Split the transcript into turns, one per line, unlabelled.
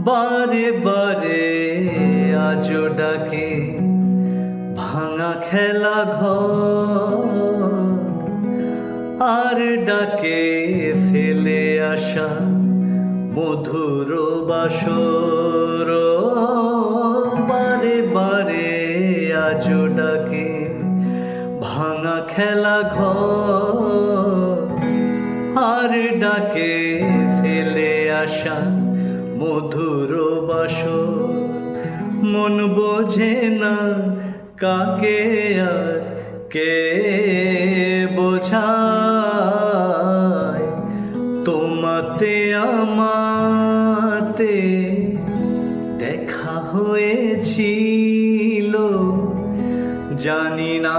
বারে বারে আজও ডাকে ভাঙা খেলা ঘর, আর ডাকে ফেলে আসা মধুর বাসর। বারে বারে আজও ডাকে ভাঙা খেলা ঘর, আর ডাকে ফেলে আসা মধুর বাসর। মন বোঝে না কাকে আর কে বোঝায়, তোমাতে আমাতে দেখা হয়েছিল, জানি না